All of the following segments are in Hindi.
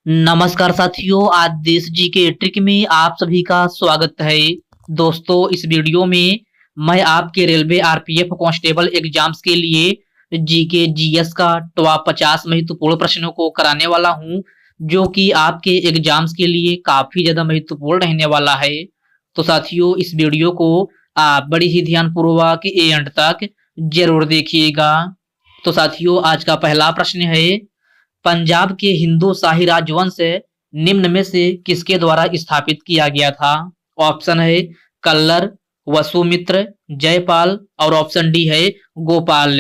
नमस्कार साथियों, आज देश जी के ट्रिक में आप सभी का स्वागत है। दोस्तों, इस वीडियो में मैं आपके रेलवे आरपीएफ कांस्टेबल एग्जाम्स के लिए जीके जीएस का टॉप 50 महत्वपूर्ण प्रश्नों को कराने वाला हूं, जो कि आपके एग्जाम्स के लिए काफी ज्यादा महत्वपूर्ण रहने वाला है। तो साथियों, इस वीडियो को आप बड़ी ही ध्यानपूर्वक एंड तक जरूर देखिएगा। तो साथियों, आज का पहला प्रश्न है, पंजाब के हिंदू शाही राजवंश निम्न में से किसके द्वारा स्थापित किया गया था? ऑप्शन है कल्लर, वसुमित्र, जयपाल और ऑप्शन डी है गोपाल।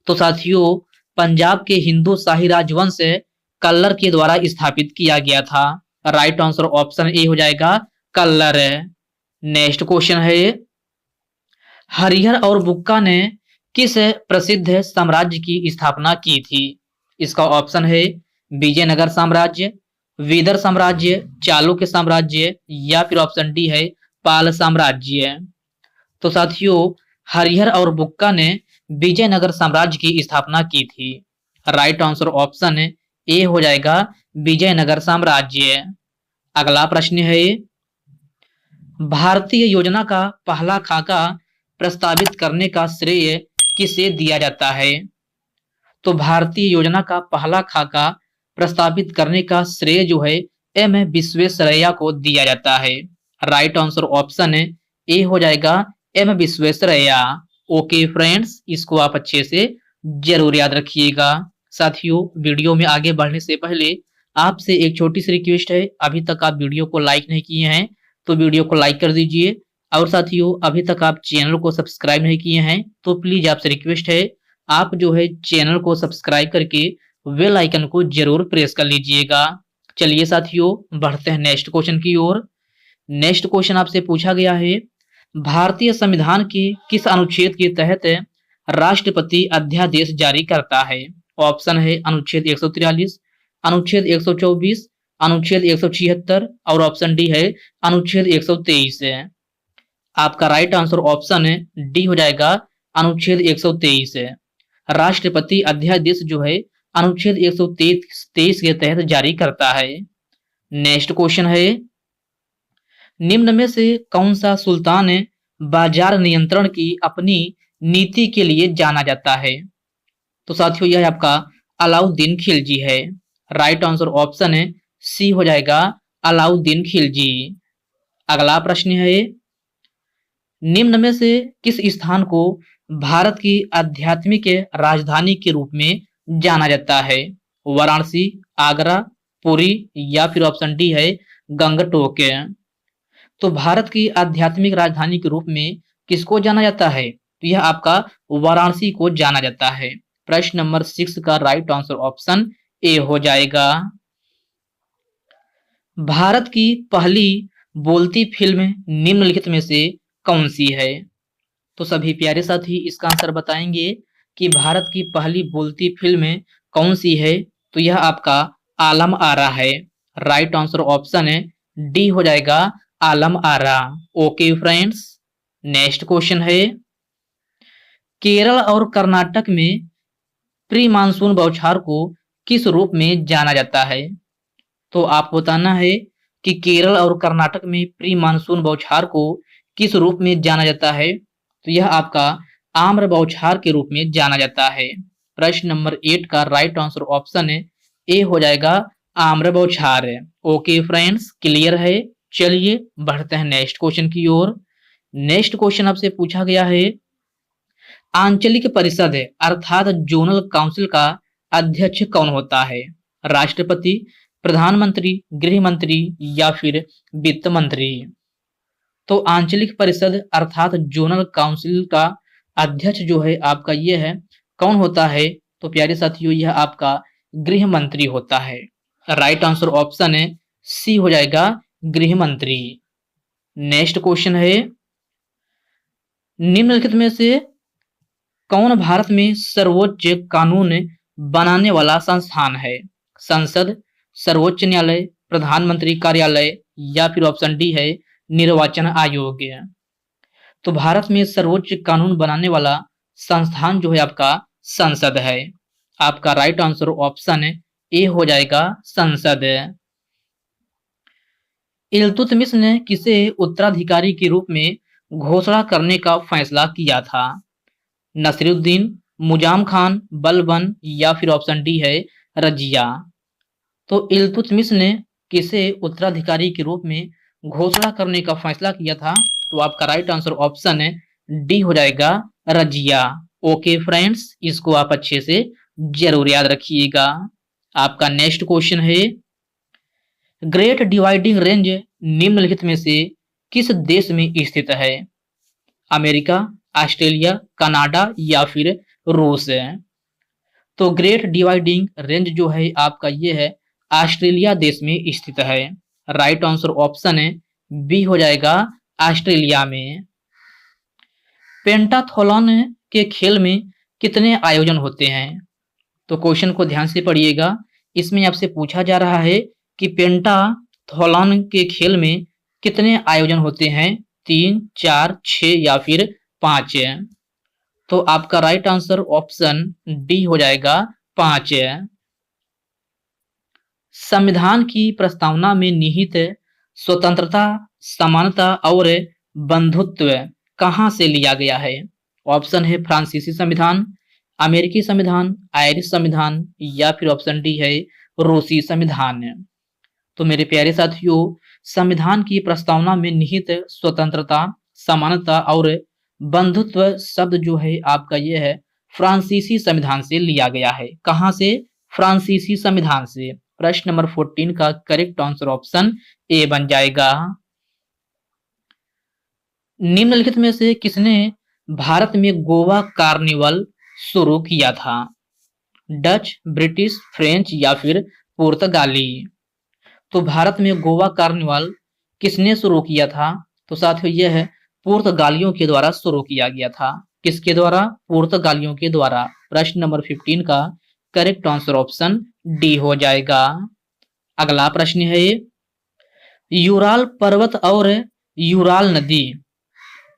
तो साथियों, पंजाब के हिंदू शाही राजवंश कल्लर के द्वारा स्थापित किया गया था। राइट आंसर ऑप्शन ए हो जाएगा कल्लर। नेक्स्ट क्वेश्चन है, हरिहर और बुक्का ने किस प्रसिद्ध साम्राज्य की स्थापना की थी? इसका ऑप्शन है विजयनगर साम्राज्य, विदर साम्राज्य, चालुक्य साम्राज्य या फिर ऑप्शन डी है पाल साम्राज्य। तो साथियों, हरिहर और बुक्का ने विजयनगर साम्राज्य की स्थापना की थी। राइट आंसर ऑप्शन ए हो जाएगा विजयनगर साम्राज्य। अगला प्रश्न है, भारतीय योजना का पहला खाका प्रस्तावित करने का श्रेय किसे दिया जाता है? तो भारतीय योजना का पहला खाका प्रस्तावित करने का श्रेय जो है एम विश्वेश्वरैया को दिया जाता है। राइट आंसर ऑप्शन ए हो जाएगा एम विश्वेश्वरैया। ओके फ्रेंड्स, इसको आप अच्छे से जरूर याद रखिएगा। साथियों, वीडियो में आगे बढ़ने से पहले आपसे एक छोटी सी रिक्वेस्ट है, अभी तक आप वीडियो को लाइक नहीं किए हैं तो वीडियो को लाइक कर दीजिए। और साथियों, अभी तक आप चैनल को सब्सक्राइब नहीं किए हैं तो प्लीज आपसे रिक्वेस्ट है, आप जो है चैनल को सब्सक्राइब करके बेल आइकन को जरूर प्रेस कर लीजिएगा। चलिए साथियों, बढ़ते हैं नेक्स्ट क्वेश्चन की ओर। नेक्स्ट क्वेश्चन आपसे पूछा गया है, भारतीय संविधान के किस अनुच्छेद के तहत राष्ट्रपति अध्यादेश जारी करता है? ऑप्शन है अनुच्छेद 143, अनुच्छेद 124, अनुच्छेद 176 और ऑप्शन डी है अनुच्छेद 123 है। आपका राइट आंसर ऑप्शन डी हो जाएगा अनुच्छेद 123 है। राष्ट्रपति अध्यादेश जो है अनुच्छेद 123 के तहत जारी करता है। नेक्स्ट क्वेश्चन है, निम्न में से कौन सा सुल्तान बाजार नियंत्रण की अपनी नीति के लिए जाना जाता है? तो साथियों, यह आपका अलाउद्दीन खिलजी है। राइट आंसर ऑप्शन सी हो जाएगा अलाउद्दीन खिलजी। अगला प्रश्न है, निम्न में से किस स्थान को भारत की आध्यात्मिक राजधानी के रूप में जाना जाता है? वाराणसी, आगरा, पुरी या फिर ऑप्शन डी है गंगटोक। तो भारत की आध्यात्मिक राजधानी के रूप में किसको जाना जाता है? तो यह आपका वाराणसी को जाना जाता है। प्रश्न नंबर 6 का राइट आंसर ऑप्शन ए हो जाएगा। भारत की पहली बोलती फिल्म निम्नलिखित में से कौन सी है? तो सभी प्यारे साथी इसका आंसर बताएंगे कि भारत की पहली बोलती फिल्म कौन सी है? तो यह आपका आलम आरा है। राइट आंसर ऑप्शन डी हो जाएगा Alam Ara. Okay friends, next question है, केरल और कर्नाटक में प्री मानसून बौछार को किस रूप में जाना जाता है? तो आपको बताना है कि केरल और कर्नाटक में प्री मानसून बौछार को किस रूप में जाना जाता है? तो यह आपका आम्र बौछार के रूप में जाना जाता है। प्रश्न नंबर 8 का राइट आंसर ऑप्शन ए हो जाएगा आम्र बौछार। ओके फ्रेंड्स, क्लियर है। चलिए बढ़ते हैं नेक्स्ट क्वेश्चन की ओर। नेक्स्ट क्वेश्चन आपसे पूछा गया है, आंचलिक परिषद अर्थात जोनल काउंसिल का अध्यक्ष कौन होता है? राष्ट्रपति, प्रधानमंत्री, गृह मंत्री या फिर वित्त मंत्री? तो आंचलिक परिषद अर्थात जोनल काउंसिल का अध्यक्ष जो है आपका ये है, कौन होता है? तो प्यारे साथियों, यह आपका गृह मंत्री होता है। राइट आंसर ऑप्शन सी हो जाएगा गृह मंत्री। नेक्स्ट क्वेश्चन है, निम्नलिखित में से कौन भारत में सर्वोच्च कानून बनाने वाला संस्थान है? संसद, सर्वोच्च न्यायालय, प्रधानमंत्री कार्यालय या फिर ऑप्शन डी है निर्वाचन आयोग। तो भारत में सर्वोच्च कानून बनाने वाला संस्थान जो है आपका संसद है। आपका राइट आंसर ऑप्शन ए हो जाएगा संसद। इल्तुतमिश ने किसे उत्तराधिकारी के रूप में घोषणा करने का फैसला किया था? नसीरुद्दीन, मुजाम खान, बलबन या फिर ऑप्शन डी है रजिया। तो इल्तुतमिश ने किसे उत्तराधिकारी के रूप में घोषणा करने का फैसला किया था? तो आपका राइट आंसर ऑप्शन है डी हो जाएगा रजिया। ओके फ्रेंड्स, इसको आप अच्छे से जरूर याद रखिएगा। आपका नेक्स्ट क्वेश्चन है, ग्रेट डिवाइडिंग रेंज निम्नलिखित में से किस देश में स्थित है? अमेरिका, ऑस्ट्रेलिया, कनाडा या फिर रूस? तो ग्रेट डिवाइडिंग रेंज जो है आपका ये है ऑस्ट्रेलिया देश में स्थित है। राइट आंसर ऑप्शन है बी हो जाएगा ऑस्ट्रेलिया में। पेंटाथलॉन के खेल में कितने आयोजन होते हैं? तो क्वेश्चन को ध्यान से पढ़िएगा। इसमें आपसे पूछा जा रहा है कि पेंटाथलॉन के खेल में कितने आयोजन होते हैं? 3, 4, 6 या फिर 5? तो आपका राइट आंसर ऑप्शन डी हो जाएगा 5। संविधान की प्रस्तावना में निहित स्वतंत्रता, समानता और बंधुत्व कहां से लिया गया है? ऑप्शन है फ्रांसीसी संविधान, अमेरिकी संविधान, आयरिश संविधान या फिर ऑप्शन डी है रूसी संविधान। तो मेरे प्यारे साथियों, संविधान की प्रस्तावना में निहित स्वतंत्रता, समानता और बंधुत्व शब्द जो है आपका ये है फ्रांसीसी संविधान से लिया गया है। कहां से? फ्रांसीसी संविधान से। प्रश्न नंबर 14 का करेक्ट आंसर ऑप्शन ए बन जाएगा। निम्नलिखित में से किसने भारत में गोवा कार्निवल शुरू किया था? डच, ब्रिटिश, फ्रेंच या फिर पुर्तगाली? तो भारत में गोवा कार्निवल किसने शुरू किया था? तो साथियों यह है पुर्तगालियों के द्वारा शुरू किया गया था। किसके द्वारा? पुर्तगालियों के द्वारा। प्रश्न नंबर 15 का करेक्ट आंसर ऑप्शन डी हो जाएगा। अगला प्रश्न है, यूराल पर्वत और यूराल नदी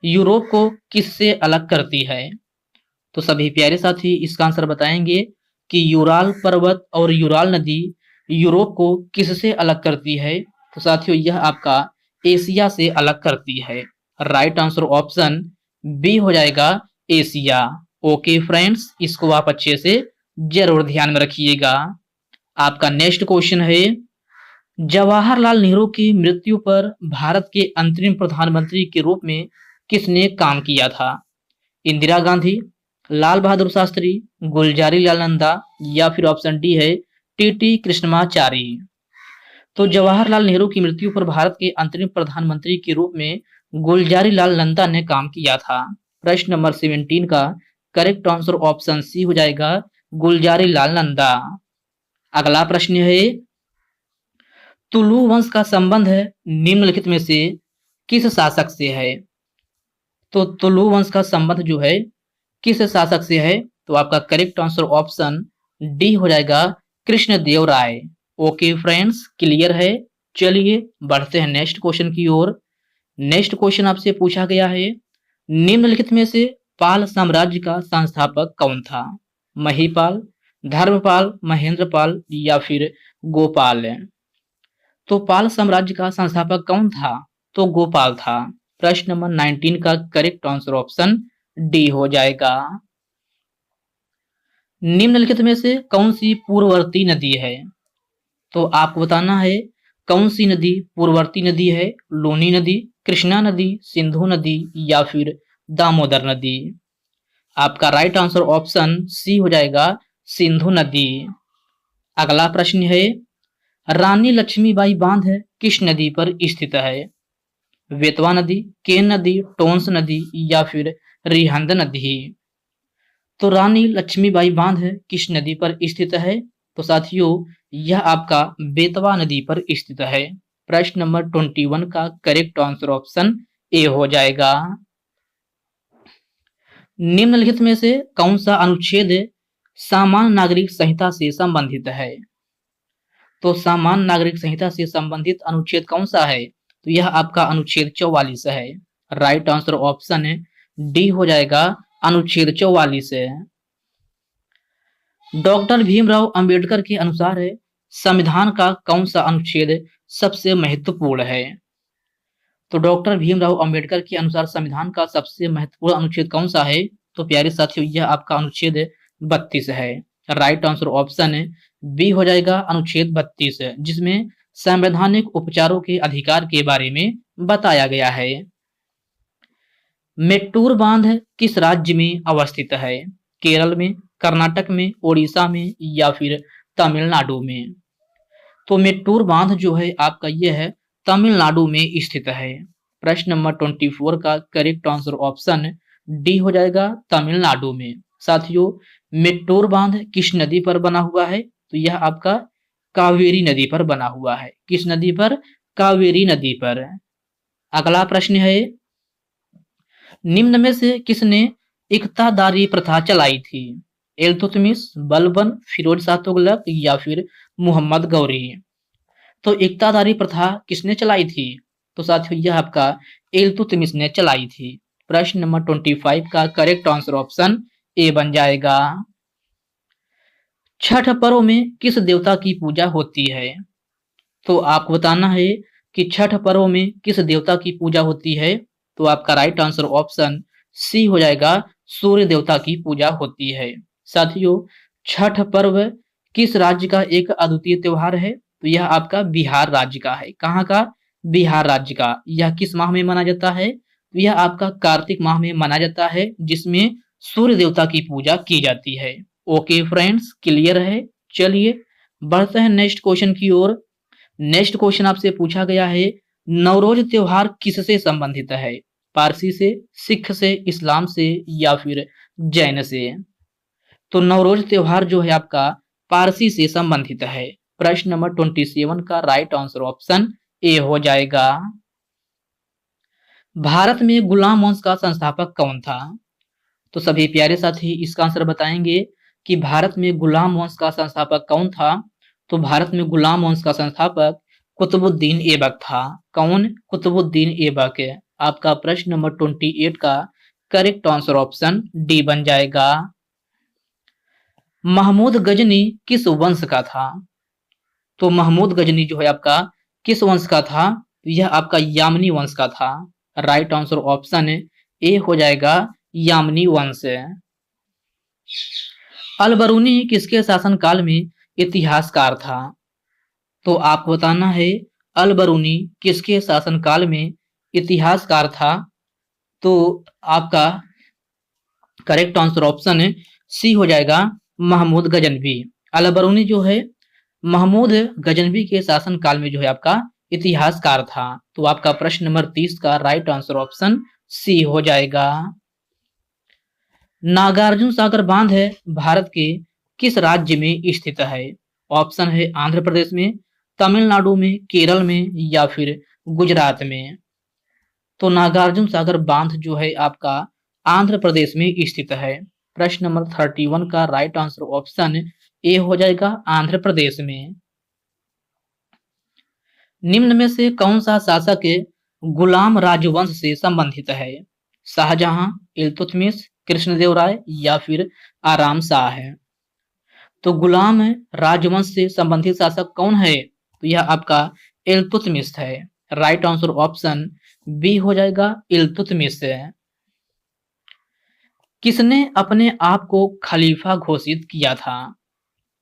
यूरोप को किससे अलग करती है? तो सभी प्यारे साथी इसका आंसर बताएंगे कि यूराल पर्वत और यूराल नदी यूरोप को किससे अलग करती है? तो साथियों यह आपका एशिया से अलग करती है। राइट आंसर ऑप्शन बी हो जाएगा एशिया। ओके फ्रेंड्स, इसको आप अच्छे से जरूर ध्यान में रखिएगा। आपका नेक्स्ट क्वेश्चन है, जवाहरलाल नेहरू की मृत्यु पर भारत के अंतरिम प्रधानमंत्री के रूप में किसने काम किया था? इंदिरा गांधी, लाल बहादुर शास्त्री, गुलजारी लाल नंदा या फिर ऑप्शन डी है टीटी कृष्णमाचारी? तो जवाहरलाल नेहरू की मृत्यु पर भारत के अंतरिम प्रधानमंत्री के रूप में गुलजारी लाल नंदा ने काम किया था। प्रश्न नंबर 17 का करेक्ट आंसर ऑप्शन सी हो जाएगा गुलजारी लाल नंदा। अगला प्रश्न है, तुलु वंश का संबंध निम्नलिखित में से किस शासक से है? तो तुलु वंश का संबंध जो है किस शासक से है? तो आपका करेक्ट आंसर ऑप्शन डी हो जाएगा कृष्णदेव राय। ओके फ्रेंड्स, क्लियर है। चलिए बढ़ते हैं नेक्स्ट क्वेश्चन की ओर। नेक्स्ट क्वेश्चन आपसे पूछा गया है, निम्नलिखित में से पाल साम्राज्य का संस्थापक कौन था? महीपाल, धर्मपाल, महेंद्रपाल या फिर गोपाल? तो पाल साम्राज्य का संस्थापक कौन था? तो गोपाल था। प्रश्न नंबर 19 का करेक्ट आंसर ऑप्शन डी हो जाएगा। निम्नलिखित में से कौन सी पूर्ववर्ती नदी है? तो आपको बताना है कौन सी नदी पूर्ववर्ती नदी है। लूनी नदी, कृष्णा नदी, सिंधु नदी या फिर दामोदर नदी? आपका राइट आंसर ऑप्शन सी हो जाएगा सिंधु नदी। अगला प्रश्न है, रानी लक्ष्मीबाई बांध किस नदी पर स्थित है? बेतवा नदी, केन नदी, टोंस नदी या फिर रिहंद नदी? तो रानी लक्ष्मीबाई बांध किस नदी पर स्थित है? तो साथियों यह आपका बेतवा नदी पर स्थित है। प्रश्न नंबर 21 का करेक्ट आंसर ऑप्शन ए हो जाएगा। निम्नलिखित में से कौन सा अनुच्छेद सामान्य नागरिक संहिता से संबंधित है? तो सामान्य नागरिक संहिता से संबंधित अनुच्छेद कौन सा है? तो यह आपका अनुच्छेद 44 है। राइट आंसर ऑप्शन डी हो जाएगा अनुच्छेद 44 है। डॉक्टर भीमराव अंबेडकर के अनुसार संविधान का कौन सा अनुच्छेद सबसे महत्वपूर्ण है? तो डॉक्टर भीमराव अंबेडकर के अनुसार संविधान का सबसे महत्वपूर्ण अनुच्छेद कौन सा है? तो प्यारे साथियों, यह आपका अनुच्छेद 32 है। राइट आंसर ऑप्शन बी हो जाएगा, अनुच्छेद 32, जिसमें संवैधानिक उपचारों के अधिकार के बारे में बताया गया है। मेट्टूर बांध किस राज्य में अवस्थित है? केरल में, कर्नाटक में, ओडिशा में या फिर तमिलनाडु में? तो मेट्टूर बांध जो है आपका यह है तमिलनाडु में स्थित है। प्रश्न नंबर 24 का करेक्ट आंसर ऑप्शन डी हो जाएगा, तमिलनाडु में। साथियों, मेट्टूर बांध किस नदी पर बना हुआ है? तो यह आपका कावेरी नदी पर बना हुआ है। किस नदी पर? कावेरी नदी पर। अगला प्रश्न है, निम्न में से किसने इक्तादारी प्रथा चलाई थी? इल्तुतमिश, बलबन, फिरोज शाह तुगलक या फिर मोहम्मद गौरी? तो इक्तादारी प्रथा किसने चलाई थी? तो साथियों, यह आपका इल्तुतमिश ने चलाई थी। प्रश्न नंबर 25 का करेक्ट आंसर ऑप्शन ए बन जाएगा। छठ पर्व में किस देवता की पूजा होती है? तो आपको बताना है कि छठ पर्व में किस देवता की पूजा होती है। तो आपका राइट आंसर ऑप्शन सी हो जाएगा, सूर्य देवता की पूजा होती है। साथियों, छठ पर्व किस राज्य का एक अद्वितीय त्योहार है? तो यह आपका बिहार राज्य का है। कहाँ का? बिहार राज्य का। यह किस माह में मनाया जाता है? तो यह आपका कार्तिक माह में मनाया जाता है, जिसमें सूर्य देवता की पूजा की जाती है। ओके फ्रेंड्स, क्लियर है। चलिए बढ़ते हैं नेक्स्ट क्वेश्चन की ओर। नेक्स्ट क्वेश्चन आपसे पूछा गया है, नवरोज त्योहार किससे संबंधित है? पारसी से, सिख से, इस्लाम से या फिर जैन से? तो नवरोज त्योहार जो है आपका पारसी से संबंधित है। प्रश्न नंबर 27 का राइट आंसर ऑप्शन ए हो जाएगा। भारत में गुलाम वंश का संस्थापक कौन था? तो सभी प्यारे साथी इसका आंसर बताएंगे कि भारत में गुलाम वंश का संस्थापक कौन था। तो भारत में गुलाम वंश का संस्थापक कुतुबुद्दीन ऐबक था। कौन? कुतुबुद्दीन ऐबक। आपका प्रश्न नंबर 28 का करेक्ट आंसर ऑप्शन डी बन जाएगा। महमूद गजनी किस वंश का था? तो महमूद गजनी जो है आपका किस वंश का था? तो यह आपका यामनी वंश का था। राइट आंसर ऑप्शन ए हो जाएगा, यामनी वंश। अल-बरूनी किसके शासनकाल में इतिहासकार था? तो आपको बताना है अल-बरूनी किसके शासनकाल में इतिहासकार था। तो आपका करेक्ट आंसर ऑप्शन सी हो जाएगा, महमूद गजनवी। अल-बरूनी जो है महमूद गजनवी के शासनकाल में जो है आपका इतिहासकार था। तो आपका प्रश्न नंबर 30 का राइट आंसर ऑप्शन सी हो जाएगा। नागार्जुन सागर बांध है भारत के किस राज्य में स्थित है? ऑप्शन है आंध्र प्रदेश में, तमिलनाडु में, केरल में या फिर गुजरात में? तो नागार्जुन सागर बांध जो है आपका आंध्र प्रदेश में स्थित है। प्रश्न नंबर 31 का राइट आंसर ऑप्शन ए हो जाएगा, आंध्र प्रदेश में। निम्न में से कौन सा शासक गुलाम राजवंश से संबंधित है? शाहजहां, इल्तुतमिश, कृष्णदेवराय या फिर आराम शाह है? तो गुलाम राजवंश से संबंधित शासक कौन है? तो यह आपका इल्तुतमिश है। राइट आंसर ऑप्शन बी हो जाएगा, इल्तुतमिश। किसने अपने आप को खलीफा घोषित किया था?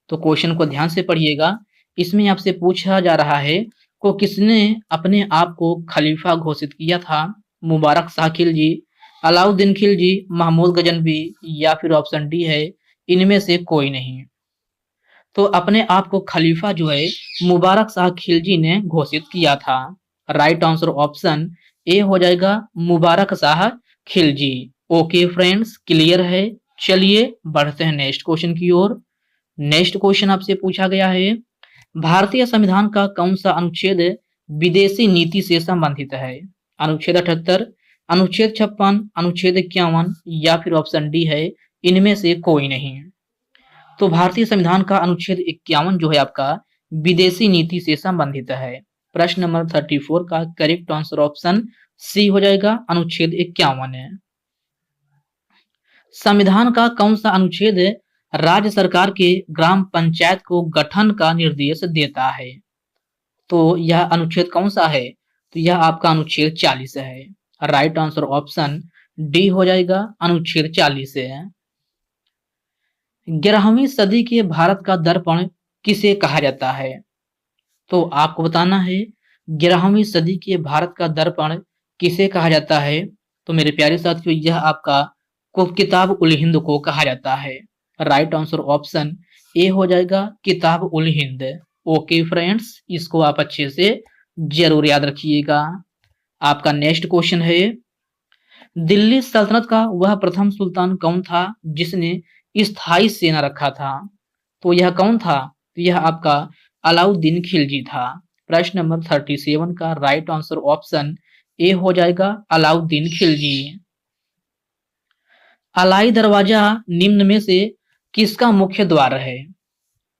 तो क्वेश्चन को ध्यान से पढ़िएगा। इसमें आपसे पूछा जा रहा है को किसने अपने आप को खलीफा घोषित किया था? मुबारक शाह खिलजी, अलाउद्दीन खिलजी, महमूद गजनवी या फिर ऑप्शन डी है इनमें से कोई नहीं। तो अपने आप को खलीफा जो है मुबारक शाह खिलजी ने घोषित किया था। राइट आंसर ऑप्शन ए हो जाएगा, Mubarak Shah Khilji. Okay friends, clear है। चलिए बढ़ते हैं नेक्स्ट क्वेश्चन की ओर। नेक्स्ट क्वेश्चन आपसे पूछा गया है, भारतीय संविधान का कौन सा अनुच्छेद विदेशी नीति से संबंधित है? अनुच्छेद 78, अनुच्छेद 56, अनुच्छेद 51 या फिर ऑप्शन डी है इनमें से कोई नहीं। तो भारतीय संविधान का अनुच्छेद 51 जो है आपका विदेशी नीति से संबंधित है। प्रश्न नंबर 34 का करेक्ट आंसर ऑप्शन सी हो जाएगा, अनुच्छेद 51 है। संविधान का कौन सा अनुच्छेद राज्य सरकार के ग्राम पंचायत को गठन का निर्देश देता है। तो यह अनुच्छेद कौन सा है? तो यह आपका अनुच्छेद 40 है। राइट आंसर ऑप्शन डी हो जाएगा, अनुच्छेद 40 है। 11वीं सदी के भारत का दर्पण किसे कहा जाता है? तो आपको बताना है 11वीं सदी के भारत का दर्पण किसे कहा जाता है? तो मेरे प्यारे साथियों, यह आपका किताब उल हिंद को कहा जाता है। राइट आंसर ऑप्शन ए हो जाएगा, किताब उल हिंद। ओके फ्रेंड्स, इसको आप अच्छे से जरूर याद रखिएगा। आपका नेक्स्ट क्वेश्चन है, दिल्ली सल्तनत का वह प्रथम सुल्तान कौन था जिसने स्थायी सेना रखा था? तो यह कौन था? तो यह आपका अलाउद्दीन खिलजी था। प्रश्न नंबर 37 का राइट आंसर ऑप्शन ए हो जाएगा, अलाउद्दीन खिलजी। अलाई दरवाजा निम्न में से किसका मुख्य द्वार है?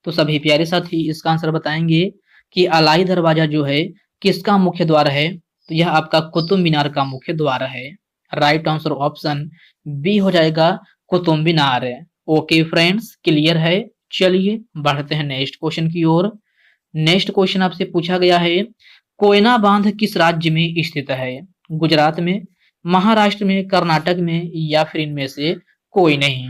तो सभी प्यारे साथी इसका आंसर बताएंगे कि अलाई दरवाजा जो है किसका मुख्य द्वार है? तो यह आपका कुतुब मीनार का मुख्य द्वार है। राइट आंसर ऑप्शन बी हो जाएगा, Qutub Minar. Okay friends, clear है। चलिए बढ़ते हैं नेक्स्ट क्वेश्चन की ओर। नेक्स्ट क्वेश्चन आपसे पूछा गया है, कोयना बांध किस राज्य में स्थित है? गुजरात में, महाराष्ट्र में, कर्नाटक में, या फिर इनमें से कोई नहीं।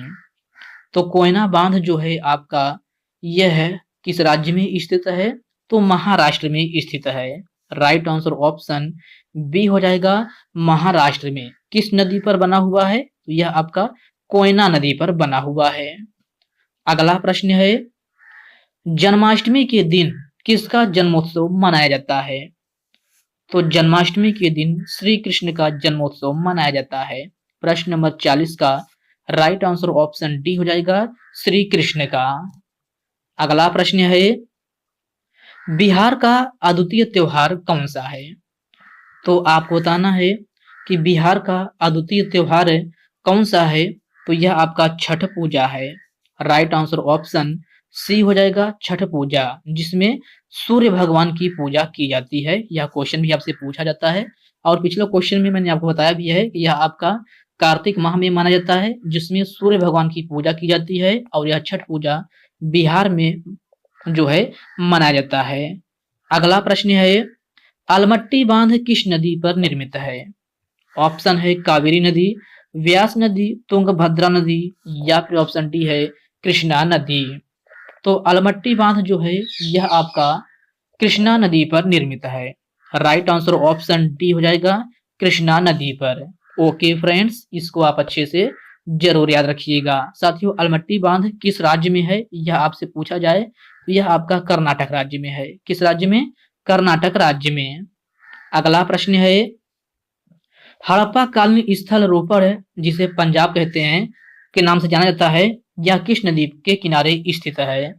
तो कोयना बांध जो है आपका यह किस राज्य में स्थित है? तो महाराष्ट्र में स्थित है। राइट आंसर ऑप्शन बी हो जाएगा, महाराष्ट्र में। किस नदी पर बना हुआ है? तो यह आपका कोयना नदी पर बना हुआ है। अगला प्रश्न है, जन्माष्टमी के दिन किसका जन्मोत्सव मनाया जाता है? तो जन्माष्टमी के दिन श्री कृष्ण का जन्मोत्सव मनाया जाता है। प्रश्न नंबर 40 का राइट आंसर ऑप्शन डी हो जाएगा, श्री कृष्ण का। अगला प्रश्न है, बिहार का अद्वितीय त्योहार कौन सा है? तो आपको बताना है कि बिहार का अद्वितीय त्योहार कौन सा है? तो यह आपका छठ पूजा है। राइट आंसर ऑप्शन सी हो जाएगा, छठ पूजा, जिसमें सूर्य भगवान की पूजा की जाती है। यह क्वेश्चन भी आपसे पूछा जाता है और पिछले क्वेश्चन में मैंने आपको बताया भी है कि यह आपका कार्तिक माह में माना जाता है, जिसमें सूर्य भगवान की पूजा की जाती है, और यह छठ पूजा बिहार में जो है मनाया जाता है। अगला प्रश्न है, अलमट्टी बांध किस नदी पर निर्मित है? ऑप्शन है कावेरी नदी, व्यास नदी, तुंगभद्रा नदी, या फिर ऑप्शन डी है कृष्णा नदी। तो अलमट्टी बांध जो है यह आपका कृष्णा नदी पर निर्मित है। राइट आंसर ऑप्शन डी हो जाएगा, कृष्णा नदी पर। ओके फ्रेंड्स, इसको आप अच्छे से जरूर याद रखिएगा। साथियों, अलमट्टी बांध किस राज्य में है यह आपसे पूछा जाए तो यह आपका कर्नाटक राज्य में है। किस राज्य में? कर्नाटक राज्य में। अगला प्रश्न है, हड़प्पा कालीन स्थल रोपड़ जिसे पंजाब कहते हैं के नाम से जाना जाता है, यह किस नदी के किनारे स्थित है?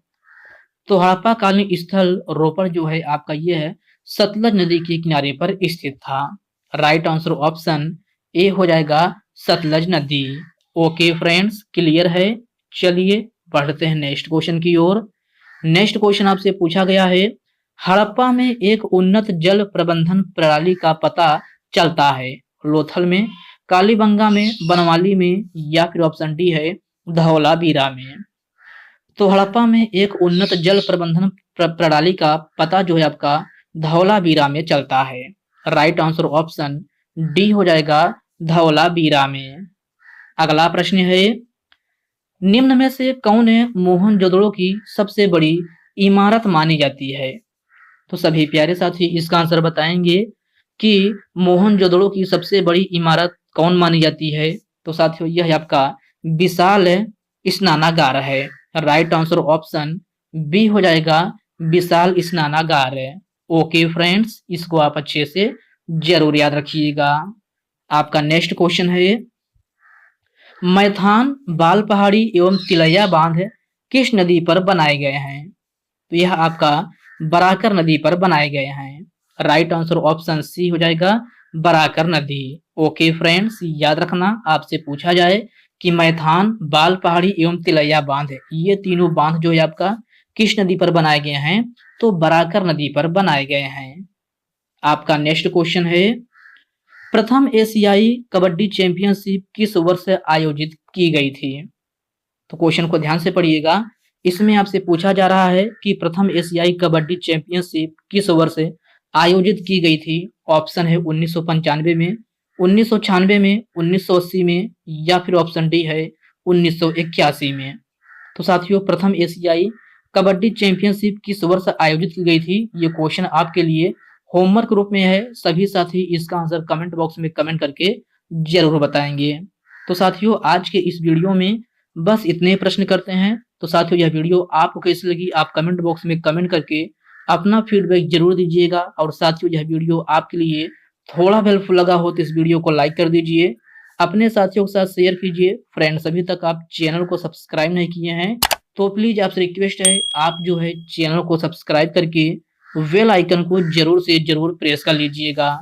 तो हड़प्पा कालीन स्थल रोपड़ जो है आपका ये है सतलज नदी के किनारे पर स्थित था। राइट आंसर ऑप्शन ए हो जाएगा, सतलज नदी। ओके फ्रेंड्स, क्लियर है। चलिए बढ़ते हैं नेक्स्ट क्वेश्चन की ओर। नेक्स्ट क्वेश्चन आपसे पूछा गया है, हड़प्पा में एक उन्नत जल प्रबंधन प्रणाली का पता चलता है लोथल में, कालीबंगा में, बनवाली में, या फिर ऑप्शन डी है धौलावीरा में। तो हड़प्पा में एक उन्नत जल प्रबंधन प्रणाली का पता जो है आपका धौलावीरा में चलता है। राइट आंसर ऑप्शन डी हो जाएगा, धौलावीरा में। अगला प्रश्न है, निम्न में से कौन मोहनजोदड़ो की सबसे बड़ी इमारत मानी जाती है? तो सभी प्यारे साथी इसका आंसर बताएंगे कि मोहनजोदड़ो की सबसे बड़ी इमारत कौन मानी जाती है? तो साथियों यह आपका विशाल स्नानागार है। राइट आंसर ऑप्शन बी हो जाएगा, विशाल स्नानागार। ओके फ्रेंड्स, इसको आप अच्छे से जरूर याद रखिएगा। आपका नेक्स्ट क्वेश्चन है, मैथान, बाल पहाड़ी एवं तिलैया बांध किस नदी पर बनाए गए हैं? तो यह आपका बराकर नदी पर बनाए गए हैं। राइट आंसर ऑप्शन सी हो जाएगा, बराकर नदी। ओके फ्रेंड्स, याद रखना आपसे पूछा जाए कि मैथान, बाल पहाड़ी एवं तिलैया बांध ये तीनों बांध जो है आपका किस नदी पर बनाए गए हैं? तो बराकर नदी पर बनाए गए हैं। आपका नेक्स्ट क्वेश्चन है, प्रथम एशियाई कबड्डी चैंपियनशिप किस वर्ष आयोजित की गई थी? तो क्वेश्चन को ध्यान से पढ़िएगा। इसमें आपसे पूछा जा रहा है कि प्रथम एशियाई कबड्डी चैंपियनशिप किस वर्ष आयोजित की गई थी। ऑप्शन है 1995 में, 1996 में, 1980 में, या फिर ऑप्शन डी है 1981 में। तो साथियों, प्रथम एशियाई कबड्डी चैंपियनशिप किस वर्ष आयोजित की गई थी, ये क्वेश्चन आपके लिए होमवर्क रूप में है। सभी साथी इसका आंसर कमेंट बॉक्स में कमेंट करके जरूर बताएंगे। तो साथियों, आज के इस वीडियो में बस इतने प्रश्न करते हैं। तो साथियों, यह वीडियो आपको कैसी लगी आप कमेंट बॉक्स में कमेंट करके अपना फीडबैक जरूर दीजिएगा। और साथियों, यह वीडियो आपके लिए थोड़ा हेल्पफुल लगा हो तो इस वीडियो को लाइक कर दीजिए, अपने साथियों के साथ शेयर कीजिए। फ्रेंड्स, अभी तक आप चैनल को सब्सक्राइब नहीं किए हैं तो प्लीज आपसे रिक्वेस्ट है, आप जो है चैनल को सब्सक्राइब करके बेल आइकन को जरूर से जरूर प्रेस कर लीजिएगा।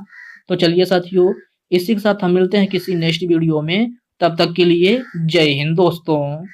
तो चलिए साथियों, इसी के साथ हम मिलते हैं किसी नेक्स्ट वीडियो में। तब तक के लिए जय हिंद दोस्तों।